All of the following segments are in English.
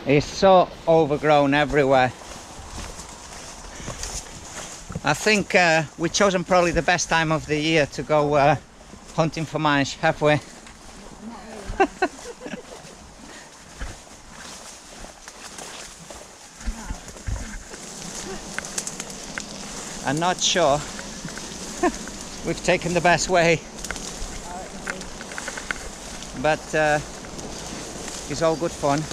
It's so overgrown everywhere. I think we've chosen probably the best time of the year to go hunting for mice, have we? I'm not sure we've taken the best way, but it's all good fun.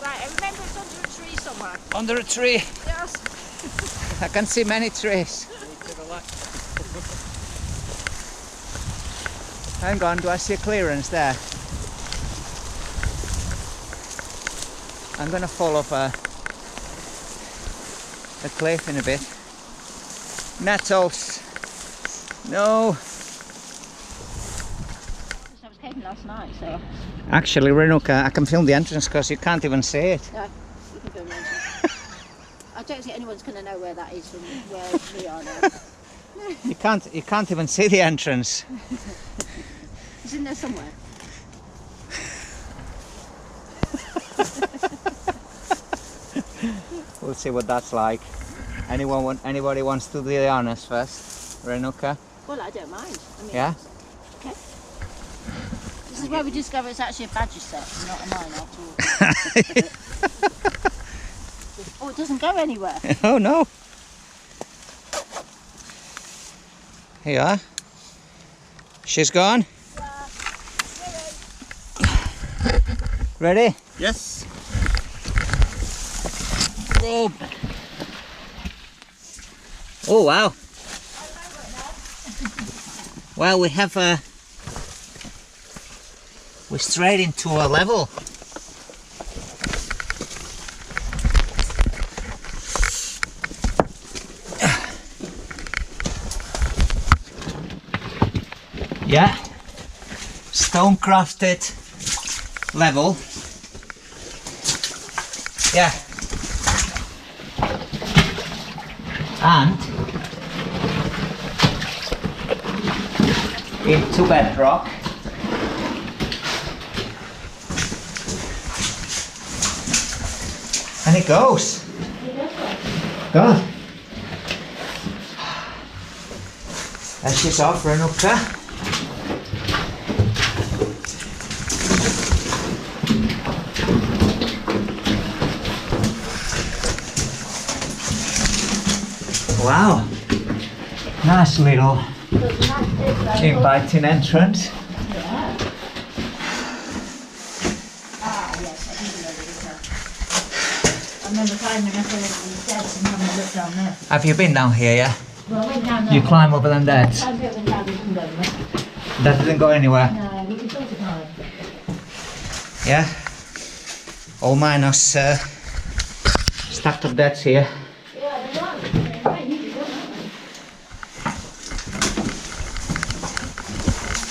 Right, I remember it's under a tree somewhere. Under a tree? Yes. I can see many trees. Hang on, do I see a clearance there? I'm gonna fall off a cliff in a bit. Nettles! No! I was caving last night, so... Actually, Renuka, I can film the entrance because you can't even see it. No, you can film the entrance. I don't think anyone's going to know where that is from where we are now. You can't even see the entrance. It's in there somewhere. We'll see what that's like. Anybody wants to do the honors first? Renuka? Well, I don't mind. I mean, Yeah? okay. This is where we discover it's actually a badger set, not a mine after all. Oh, it doesn't go anywhere. Oh no! Here you are. She's gone. Yeah. Ready? Yes. Rope. Oh wow! Well, we have we're straight into a level. Yeah, stone crafted level. Yeah, and into bedrock. And it goes. God. And she's off, Renuka. Wow. Nice little inviting entrance. I remember climbing up over the steps and having a look down there. Have you been down here, yeah? Well, I went down there. You climb over them that? I went down there and over. That didn't go anywhere? No, we can sort it out. Yeah? All minus stacked up deads here. Yeah, they're right. They're right. You can go, aren't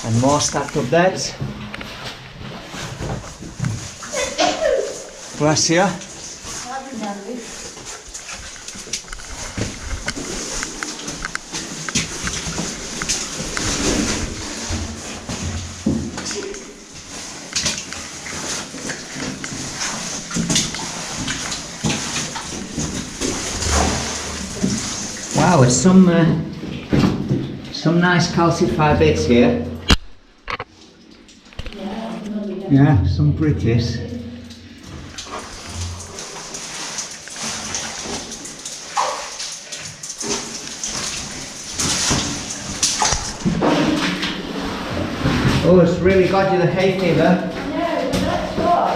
they? And more stacked up deads. Bless you. I've been down the roof. Wow, it's some nice calcified bits here. Yeah, some pretties. Oh, it's really got you the hay fever. No, that's why.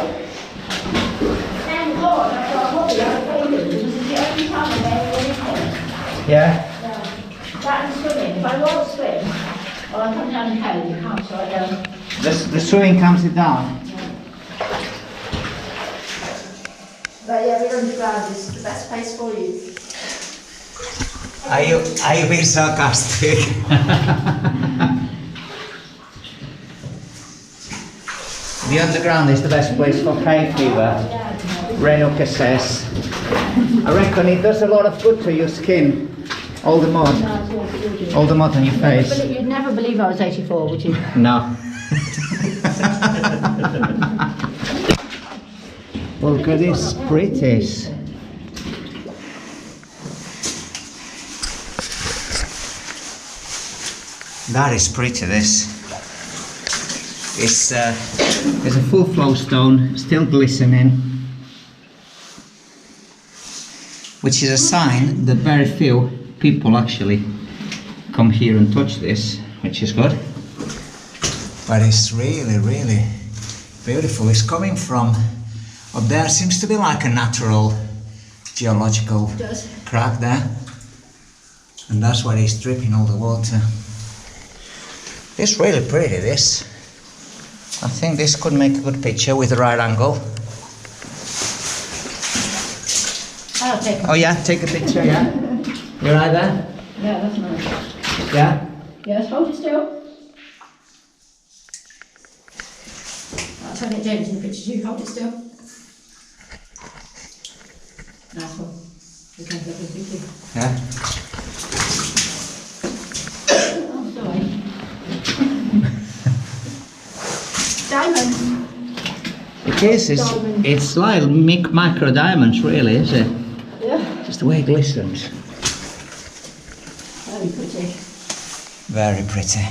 Thank God I've got a hobby out of bathing because it's the only time I'm ever anything. Yeah? That and swimming. If I won't swim, or I come down the cave, you can't, so I don't. The swimming calms it down. But yeah, we're underground is the best place for you. Are you being sarcastic? The underground is the best place for hay fever, Renuka says. I reckon it does a lot of good to your skin. All the mud. No, it's all All the mud on your face. You'd never believe I was 84, would you? No. Well, look at this British. That is pretty, this. It's a full flow stone, still glistening. Which is a sign that very few people actually come here and touch this, which is good. But it's really, really beautiful. It's coming from up there. Seems to be like a natural geological crack there. And that's why it's dripping all the water. It's really pretty, this. I think this could make a good picture with the right angle. I'll take Oh yeah, take a picture, yeah? You right there? Yeah, that's nice. Yeah? Yes, hold it still. I'll turn it James in the picture too, hold it still. Nice one. We can get this picture. Yeah? Oh, sorry. Diamond. It is, it's like micro diamonds really, is it? Yeah. Just the way it glistens. Very pretty. Very pretty.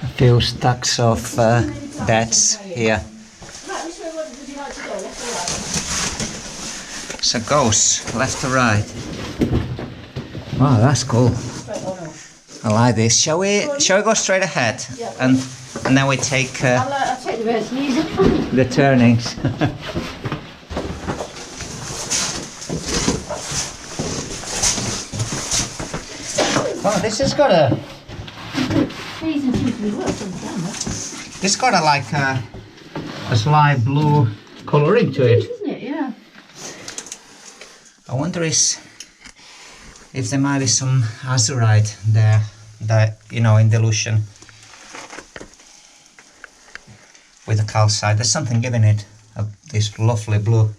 A few stacks of beds here. Right, which way would you like to go? Left or right? So it goes left to right. Wow, that's cool. Straight or no? I like this. Shall we go straight ahead? Yeah. And then we take I'll take the rest easy. the turnings. Oh, this has got a. These are usually worse on camera. It's got a like a slight blue colouring to it. Isn't it? Yeah. I wonder if there might be some azurite there, that in dilution with the calcite. There's something giving it this lovely blue,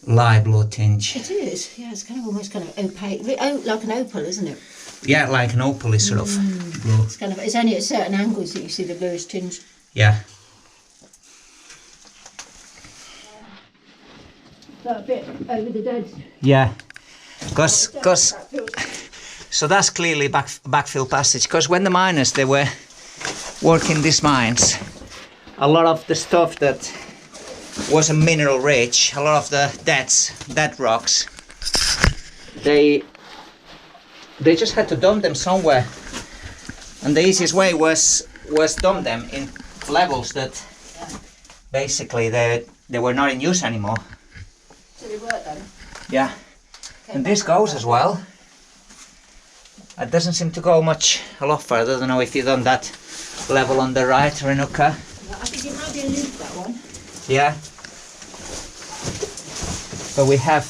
light blue tinge. It is. Yeah, it's kind of almost kind of opaque, like an opal, isn't it? Yeah, like an opal sort of blue. It's kind of. It's only at certain angles that you see the bluish tinge. Yeah. That bit over the dead. Yeah. Because so that's clearly backfill passage. Because when the miners they were working these mines, a lot of the stuff that wasn't mineral rich, a lot of the dead rocks, they just had to dump them somewhere, and the easiest way was dump them in levels that basically they were not in use anymore. So they work then. Yeah. And this goes as well. It doesn't seem to go a lot further. I don't know if you've done that level on the right, Renuka. I think it might be a loop, that one. Yeah. But we have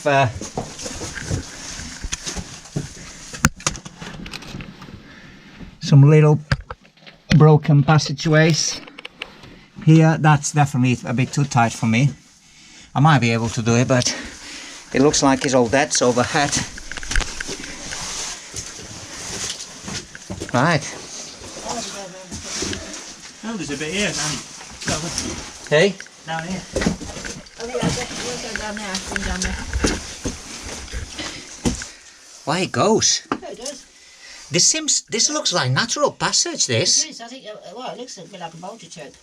some little broken passageways here. That's definitely a bit too tight for me. I might be able to do it, but it looks like it's all dead overhead. Right. Oh, there's a bit here, man. Hey? Down here. I think that's definitely will go down there. Come down there. Why it goes? Oh, it does. This looks like natural passage, this. It is. I think. Well, it looks a bit like a boulder choke.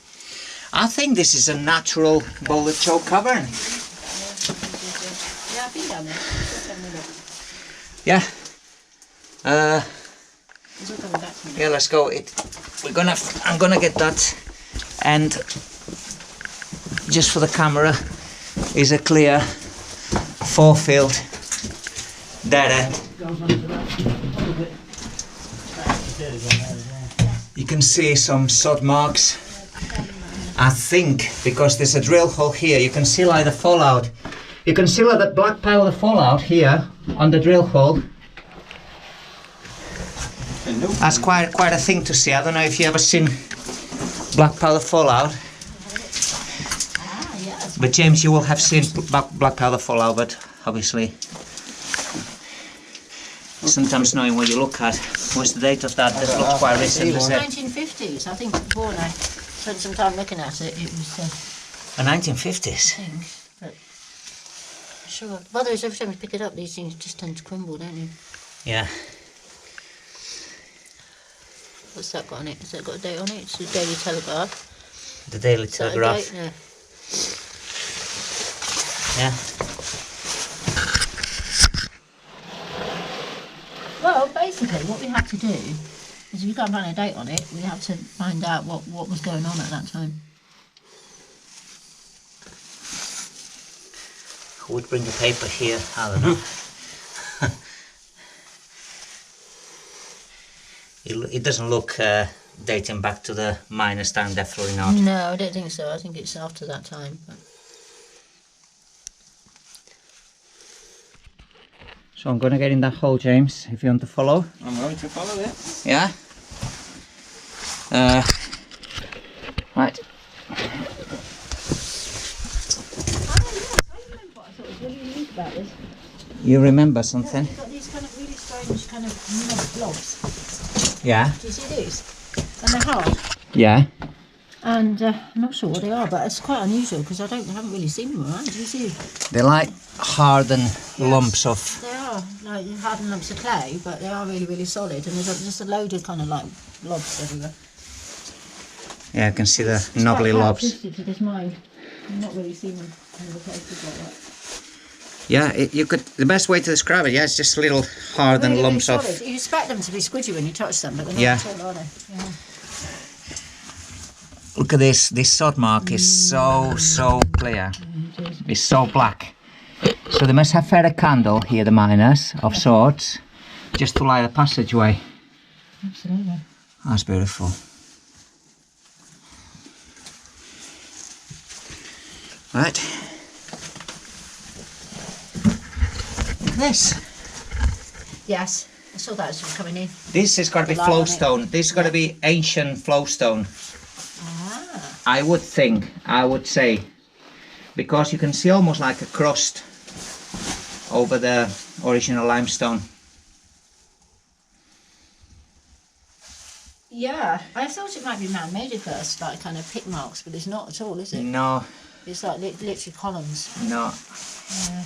I think this is a natural boulder choke cavern. Yeah, I've been down there. Let's have a look. Yeah. It's all coming back to me. Yeah, let's go. I'm gonna get that, and just for the camera is a clear 4-field dead end. You can see some sod marks. I think because there's a drill hole here, you can see like the fallout. You can see like the black pile of fallout here on the drill hole. And That's quite a thing to see. I don't know if you ever seen black powder fallout. But James, you will have seen black powder fallout, but obviously sometimes knowing what you look at. What's the date of that? This looks quite recent, doesn't it? 1950s, I think. Before I spent some time looking at it, it was. The 1950s. I think, but sure. Well, there's every time you pick it up, these things just tend to crumble, don't you? Yeah. What's that got on it? Has that got a date on it? It's the Daily Telegraph. The Daily Is that a Telegraph. date? No. Yeah. Well, basically, what we have to do is, if we can't find a date on it, we have to find out what was going on at that time. Who would bring the paper here? I don't know. It doesn't look dating back to the miners' time, definitely not. No, I don't think so. I think it's after that time. But... So I'm going to get in that hole, James, if you want to follow. I'm going to follow it. Yeah? Right. about this. You remember something? You've got these kind of really strange kind of blobs. Yeah. Do you see these? And they're hard. Yeah. And I'm not sure what they are, but it's quite unusual because I haven't really seen them around. Do you see? They're like hardened lumps of. They are like hardened lumps of clay, but they are really, really solid. And there's just a load of kind of like blobs everywhere. Yeah, I can see the It's knobbly quite lobs. to this mine. I've not really seen them in other places like that. Yeah, you could. The best way to describe it, yeah, it's just little hardened Really, lumps really of. solid. You expect them to be squidgy when you touch them, but they're not Yeah. at all, are they? Yeah. Look at this. This sod mark is so clear. It's so black. So they must have fed a candle here, the miners, of sorts, just to light the passageway. Absolutely. That's beautiful. Right. This. Yes, I saw that as it was coming in. This has got to be The light on it. flowstone. This has got to be ancient flowstone. Ah. I would say, because you can see almost like a crust over the original limestone. Yeah, I thought it might be man-made at first, like kind of pit marks, but it's not at all, is it? No, It's like literally columns. no. Yeah.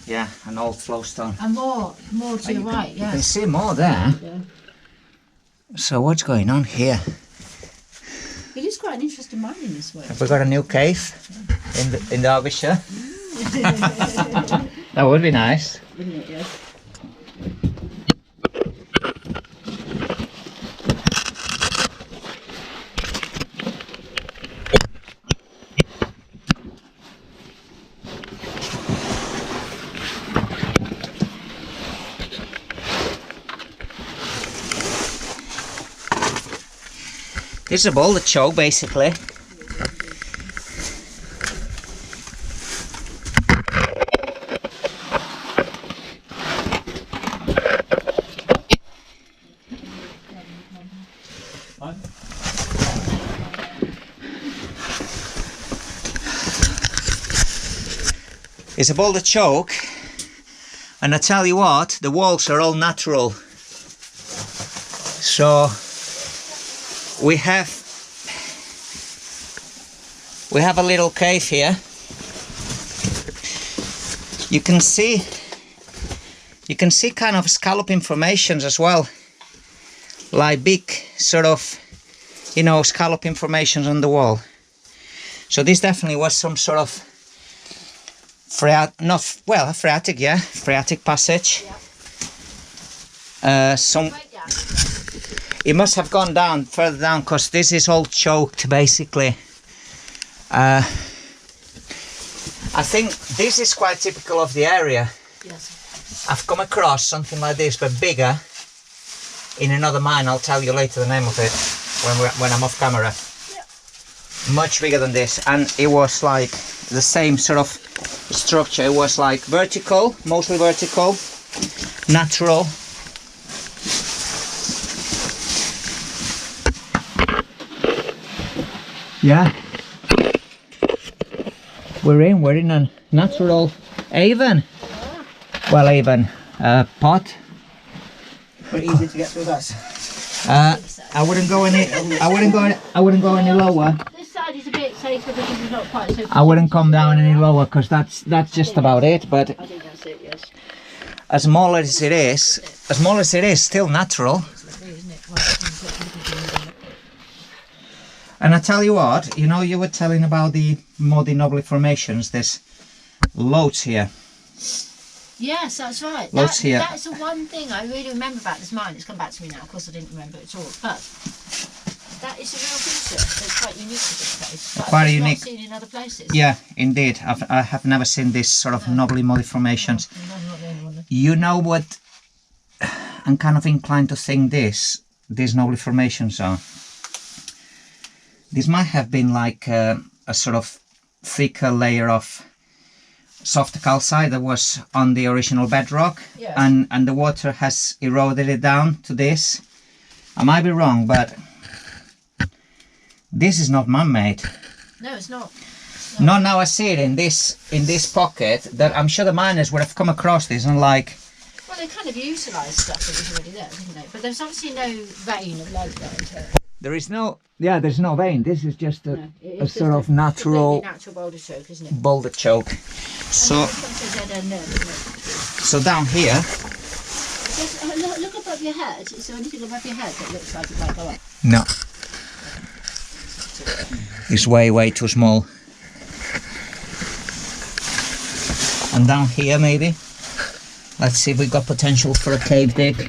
Yeah, an old flowstone. And more to the right, You can yes. see more there. Yeah. So what's going on here? It is quite an interesting mine in this way. Have we got a new cave in Derbyshire? That would be nice. Wouldn't it, yes? This is a boulder choke, basically. It's a boulder choke, and I tell you what, the walls are all natural. So we have a little cave here. You can see kind of scalloping formations as well, like big sort of, you know, scalloping formations on the wall. So this definitely was some sort of phreatic passage. It must have gone down further down because this is all choked basically. I think this is quite typical of the area. Yes. I've come across something like this but bigger in another mine. I'll tell you later the name of it when I'm off camera. Yeah. Much bigger than this, and it was like the same sort of structure. It was like vertical, mostly vertical, natural. Yeah. We're in a natural haven. Well, haven, pot. Pretty easy to get through that. I wouldn't go any lower. This side is a bit safer because it's not quite so. I wouldn't come down any lower because that's just about it. But I think that's it. Yes. as small as it is, still natural. And I tell you what, you know, you were telling about the muddy knobbly formations. There's loads here. Yes, that's right. Loads here. That's the one thing I really remember about this mine. It's come back to me now. Of course, I didn't remember it at all. But that is a real feature. It's quite unique to this place. But Quite I've unique. not seen in other places. Yeah, indeed. I have never seen this sort of knobbly muddy formations. No, I'm not the only one. You know what? I'm kind of inclined to think these knobbly formations are. This might have been like a sort of thicker layer of soft calcite that was on the original bedrock, Yes. and the water has eroded it down to this. I might be wrong, but this is not man-made. No, it's not. Not now I see it in this pocket. That I'm sure the miners would have come across this and like. Well, they kind of utilised stuff that was already there, didn't they? But there's obviously no vein of light there into it. There's no vein. This is just a, No, it a is sort just of natural natural boulder choke, isn't it? boulder choke. So so down here, Just, look above your head. Is there anything above your head that looks like it might go up? no, it's way too small. And down here maybe, let's see if we got potential for a cave dig.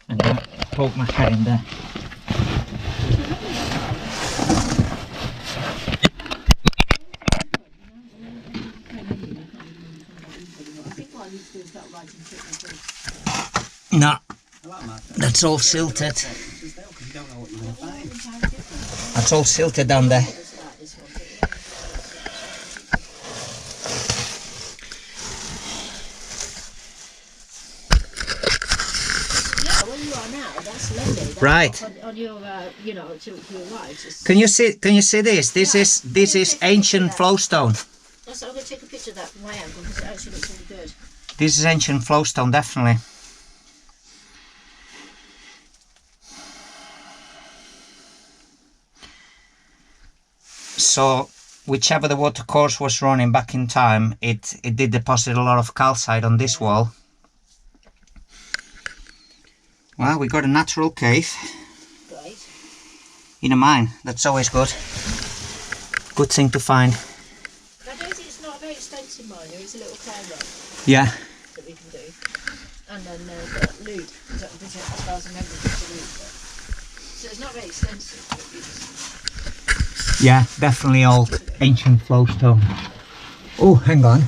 And I poke my head in there. No, that's all silted. That's all silted down there. Where you are now, that's lovely. That's Right. On your, you know, to your right. Can you see this? This is ancient flowstone. I'm going to take a picture of that from my angle because it actually looks really good. This is ancient flowstone, definitely. So, whichever the water course was running back in time, it did deposit a lot of calcite on this wall. Well, we got a natural cave Great. in a mine. That's always good. Good thing to find. I don't think it's not a very expensive mine. There is a little climb up Yeah. that we can do. And then the loot, as far as I remember, it's a loot. So it's not very expensive. But you just, Yeah, definitely old ancient flowstone. Oh, hang on.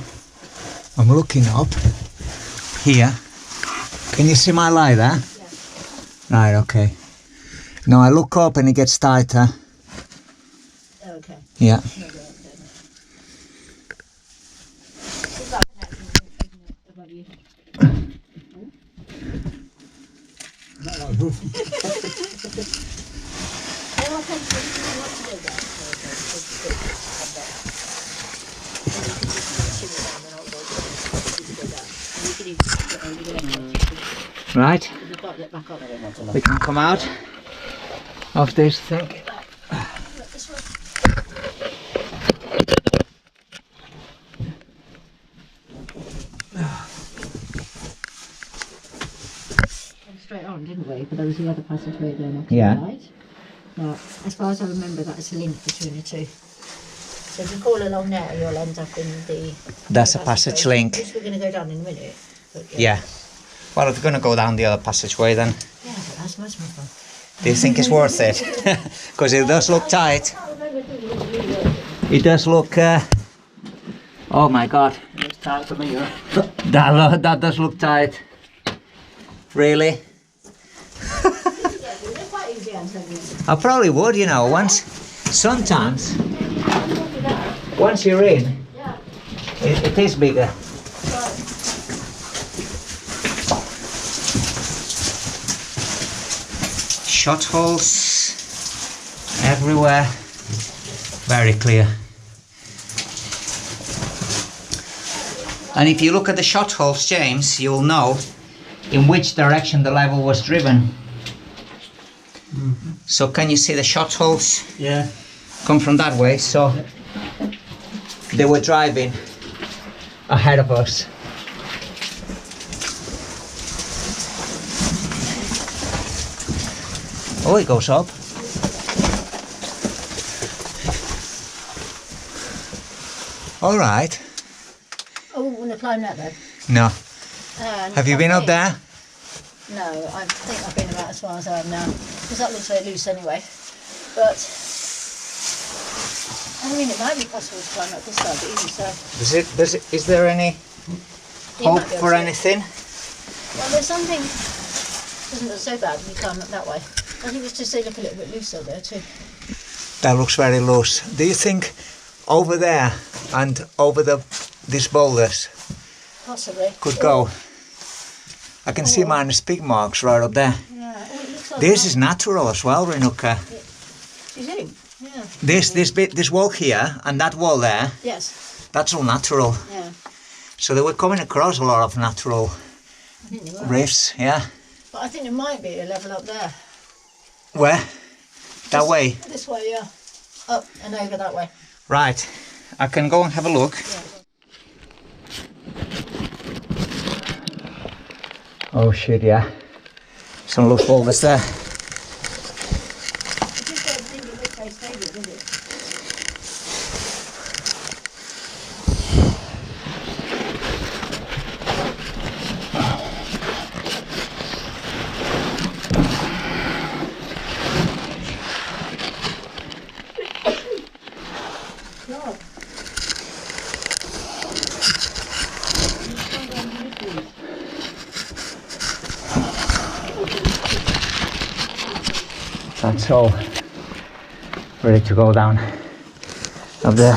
I'm looking up here. Can you see my light there? yeah. Right, okay. Now I look up and it gets tighter. Okay. Yeah. No, okay. It's like an accident above you. Oh, I think you want to do that. Right, we can come out of this thing. Straight on, didn't we? But there was the other passageway going off Yeah. to the right. Now, as far as I remember, that's a link between the two. So if you call along there, you'll end up in the... That's a passage link. Which we're going to go down in a minute. But, Yeah. Well, if we're going to go down the other passageway then, Yeah, but that's much more fun. do you think it's worth it? Because it does look tight. It does look... oh my god. It's tight for me, huh? That does look tight. Really? They're quite easy, I'm telling you. I probably would, you know, sometimes, once you're in, Yeah. it is bigger. Right. shot holes everywhere. Very clear. And if you look at the shot holes, James, you'll know in which direction the level was driven. So can you see the shot holes? Yeah. Come from that way, so they were driving ahead of us. Oh, it goes up. All right. Oh, want to climb that though? No. And Have you been up there? No, I think I've been about as far as I am now. Because that looks very loose anyway. But, I mean, it might be possible to climb up this side, but even so. Is there any You hope might be able for to. anything? Well, there's something, doesn't look so bad when you climb up that way. I think it's just they look a little bit looser there too. That looks very loose. Do you think over there and over these boulders Possibly. could go? I can see minus pig marks right up there. Yeah. Oh, it looks like This that. is natural as well, Renuka. You see? Yeah. This wall here and that wall there, Yes. that's all natural. Yeah. So they were coming across a lot of natural I think they were. rifts, yeah. But I think there might be a level up there. Where? That Just way? This way, yeah. Up and over that way. Right. I can go and have a look. Yeah. Oh shit, yeah. Some loose boulders there. That's all ready to go down up there.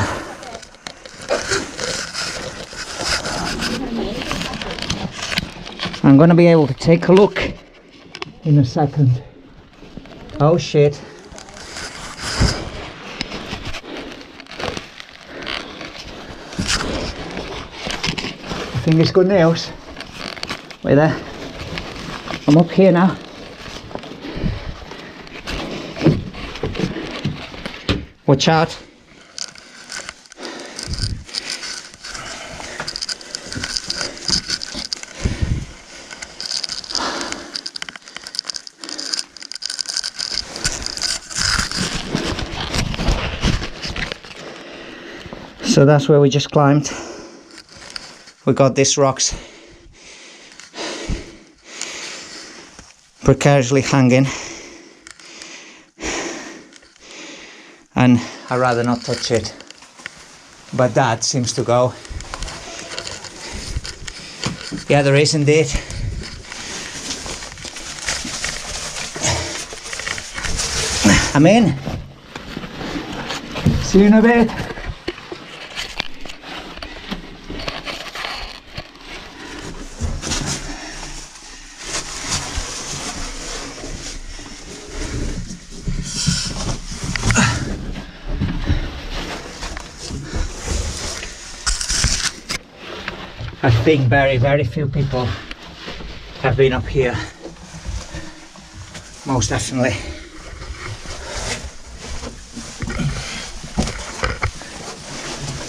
I'm gonna be able to take a look in a second. Oh shit. I think it's good news. Wait there. I'm up here now. Watch out. So that's where we just climbed. We got these rocks precariously hanging, and I'd rather not touch it, but that seems to go. Yeah, there is indeed. I'm in. See you in a bit. I think very few people have been up here. Most definitely.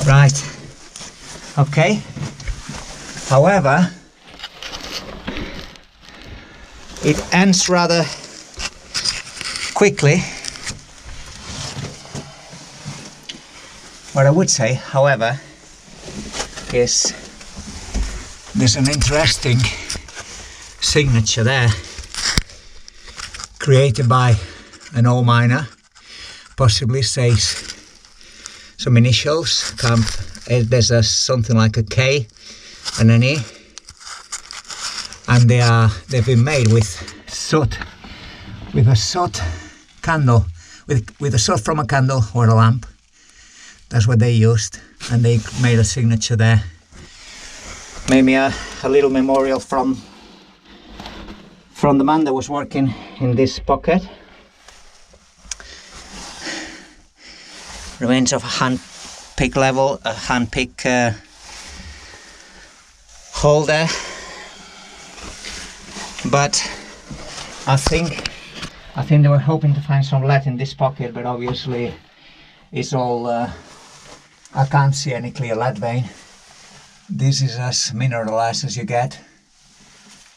Right. Okay. However, it ends rather quickly. What I would say, however, is there's an interesting signature there, created by an ore miner, possibly says some initials. There's something like a K and an E, and they've been made with soot, with a soot candle, with a soot from a candle or a lamp. That's what they used, and they made a signature there. Maybe a little memorial from the man that was working in this pocket remains of a hand pick level, a hand pick holder. But I think they were hoping to find some lead in this pocket, but obviously it's all I can't see any clear lead vein. This is as mineralized as you get,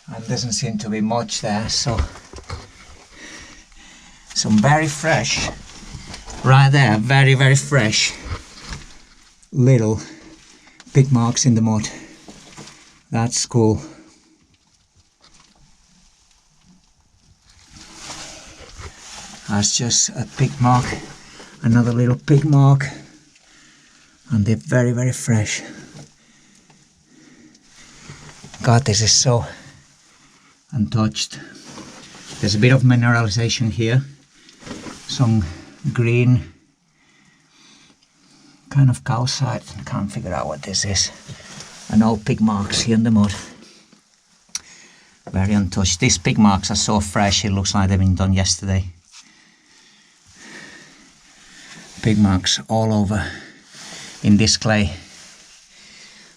and doesn't seem to be much there. So some very fresh, right there, very, very fresh little pick marks in the mud. That's cool. That's just a pick mark, another little pick mark, and they're very, very fresh. God, this is so untouched. There's a bit of mineralization here, some green kind of calcite. Can't figure out what this is. And old pig marks here in the mud. Very untouched. These pig marks are so fresh, it looks like they've been done yesterday. Pig marks all over in this clay.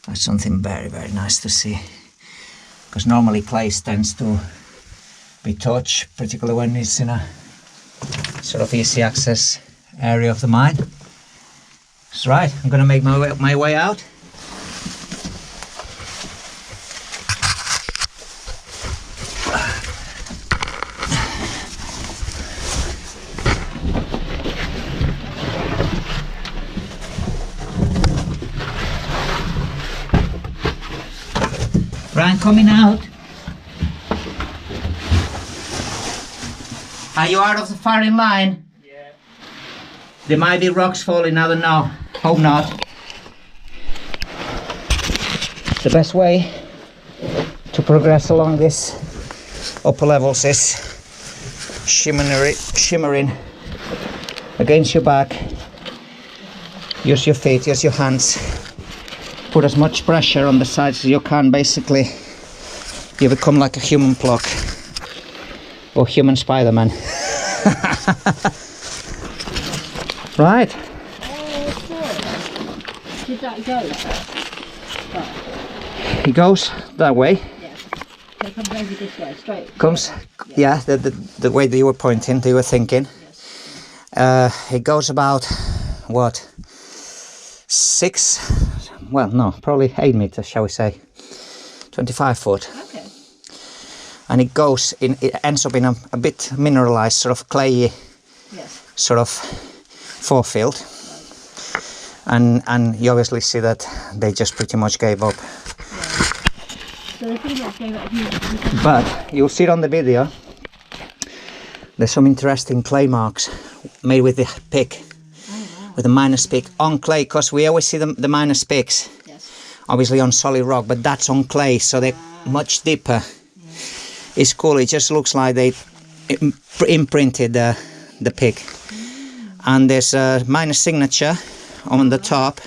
That's something very, very nice to see. Because normally clay tends to be touched, particularly when it's in a sort of easy access area of the mine. That's right, I'm going to make my way out. Ryan, coming out. Are you out of the firing line? Yeah. There might be rocks falling, I don't know. Hope not. The best way to progress along this upper levels is shimmering against your back. Use your feet, use your hands. Put as much pressure on the sides as you can. Basically, you become like a human block or human Spider-Man. Right. Did that go like that? He goes that way. Yeah. So it comes over this way, straight. Comes, yeah, the way that you were pointing, that you were thinking. Yes. It goes about, what, 6, well, no, probably 8 meters, shall we say, 25 foot. Okay. And it goes in, it ends up in a bit mineralized, sort of clayey, Yes. sort of forefield. And you obviously see that they just pretty much gave up. So they pretty much gave up here. But you'll see it on the video. There's some interesting clay marks made with the pick, with the minus pick on clay, because we always see the minus picks, Yes. obviously on solid rock, but that's on clay, so they're much deeper. It's cool. It just looks like they imprinted the pick. And there's a minus signature on the top.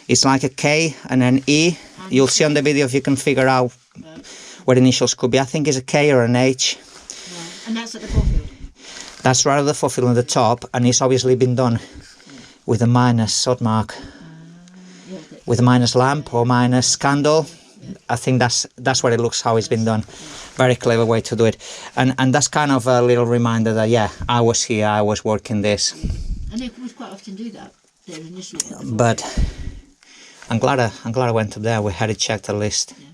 It's like a K and an E. You'll see on the video if you can figure out what initials could be. I think it's a K or an H. And that's at the forefield. That's right at the forefield on the top, and it's obviously been done with a minus sod mark, with a minus lamp or minus candle. I think that's what it looks, how it's been done. Very clever way to do it, and that's kind of a little reminder that yeah, I was here, I was working this. And they would quite often do that there initially. At the But I'm glad I went up there. We had it checked at least. Yeah.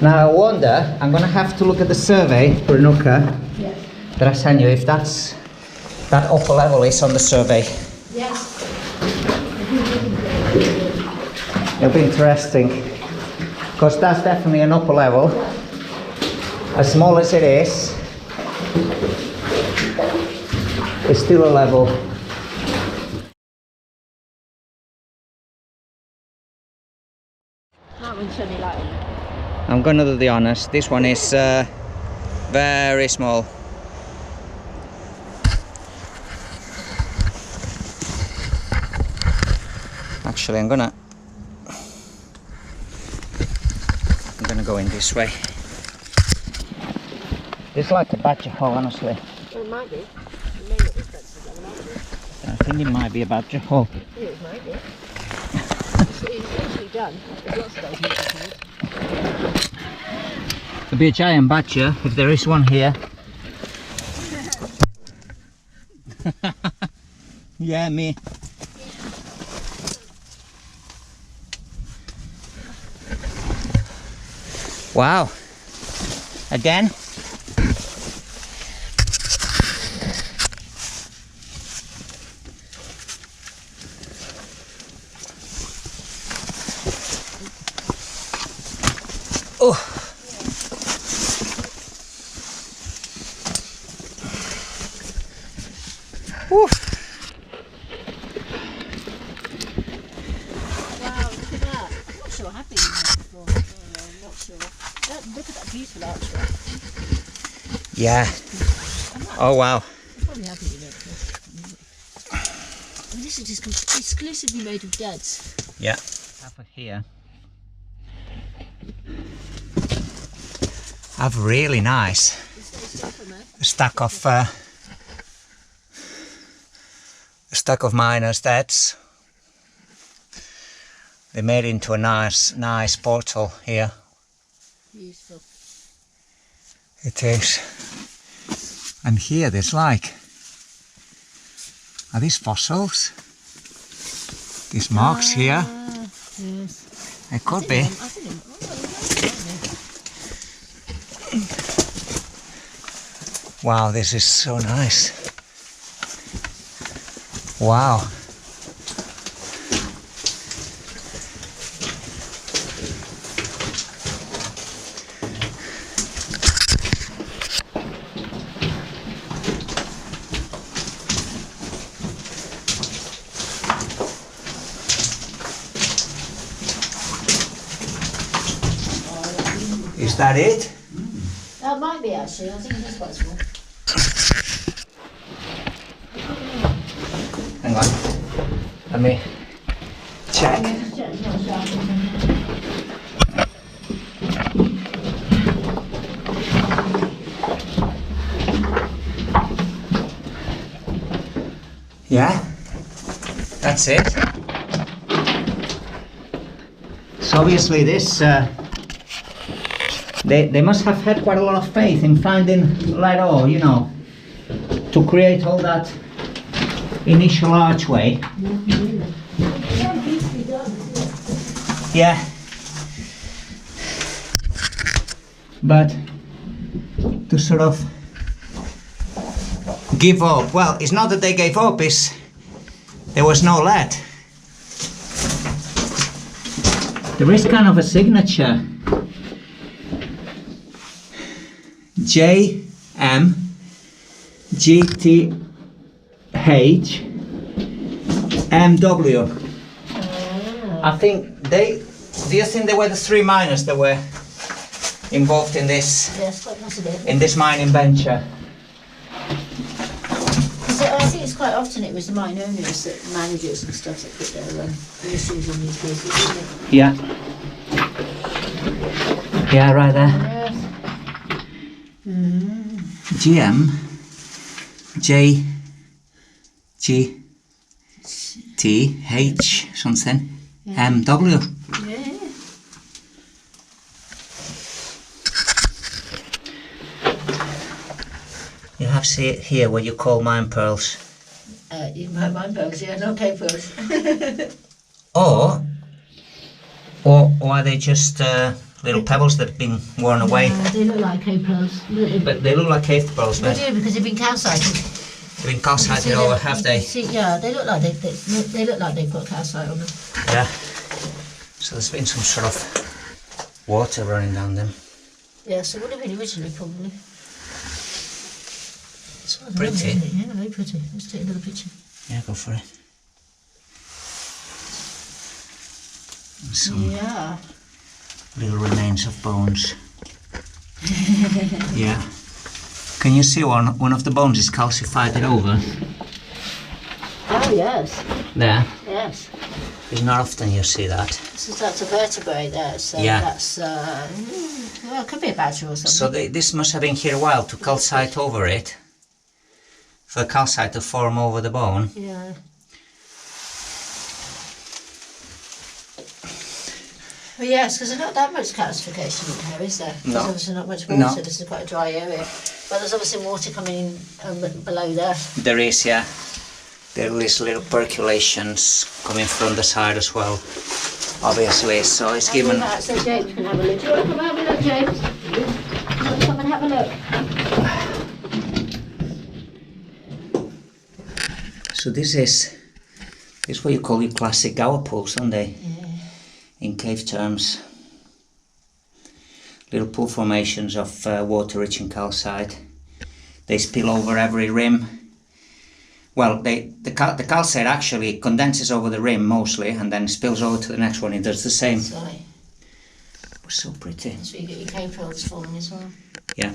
Now I wonder, I'm gonna have to look at the survey for Nuka Yes. that I sent you, if that upper level is on the survey. Yes. It'll be interesting, because that's definitely an upper level. As small as it is, it's still a level. That one's sunny light on it. I'm gonna do the honors. This one is very small. Actually, I'm gonna gonna go in this way. It's like a badger hole, honestly. Well, it might be. It may not be expensive, but it might be. I think it might be a badger hole. Yeah, it might be. It's easily done. There's lots of those mechanisms. It'll be a giant badger if there is one here. Yeah, me. Wow. Again. Oh. Woo. Wow, look at that. I'm not sure I have been here before. I'm not sure. Look at that beautiful archway. Yeah. Oh wow. I probably have been here before. And this is just exclusively made of deads. Yeah. Over here. Have really nice stack of miners' deads. They made into a nice portal here. Beautiful. It is. And here there's like, are these fossils? These marks here? Yes. It could be. Wow, this is so nice. Wow. Is that it? That might be actually. I think it is quite small. Hang on. Let me check. Yeah, that's it. So obviously this, they must have had quite a lot of faith in finding light ore, you know, to create all that initial archway. Yeah. But to sort of give up, well, it's not that they gave up, it's there was no lead. There is kind of a signature. JM GTH MW. I think they. Do you think they were the three miners that were involved in this? Yes, quite possibly. In this mining venture? I think it's quite often it was the mine owners, that managers and stuff that put their initials in these places, isn't it? Yeah. Yeah, right there. Yes. GM J G T H something MW. Yeah. You have see it here what you call mine pearls. Mine pearls, yeah, not cave pearls. Or are they just little pebbles that have been worn away? They look like cave pearls. But they look like cave pearls, They man. do, because they've been calcited. They've been calcited over, have they? Yeah, they look like they look like they put calcite on them. Yeah. So there's been some sort of water running down them. Yeah, so it would have been originally probably. It's rather Pretty. lovely, isn't it? Yeah, very pretty. Let's take another picture. Yeah, go for it. Some Yeah. little remains of bones. Yeah. Can you see one of the bones is calcified over? Oh yes. There. Yes. It's not often you see that. So that's a vertebrae there, so Yeah. that's, well, it could be a badger or something. So this must have been here a while to calcite over it. For calcite to form over the bone. Yeah. Well, yes, because there's not that much calcification in here, is there? No. There's obviously not much water. No. This is quite a dry area. But there's obviously water coming in below there. There is, yeah. There is little percolations coming from the side as well, obviously. So it's given. So James can have a look. Do you want to come and have a look, James? Do you want to come and have a look? So this is what you call your classic gower pools, aren't they? Yeah. In cave terms. Little pool formations of water-rich in calcite. They spill over every rim. Well, the calcite actually condenses over the rim mostly and then spills over to the next one. It does the same. Sorry. So pretty. So you get your cave rolls forming as well. Yeah.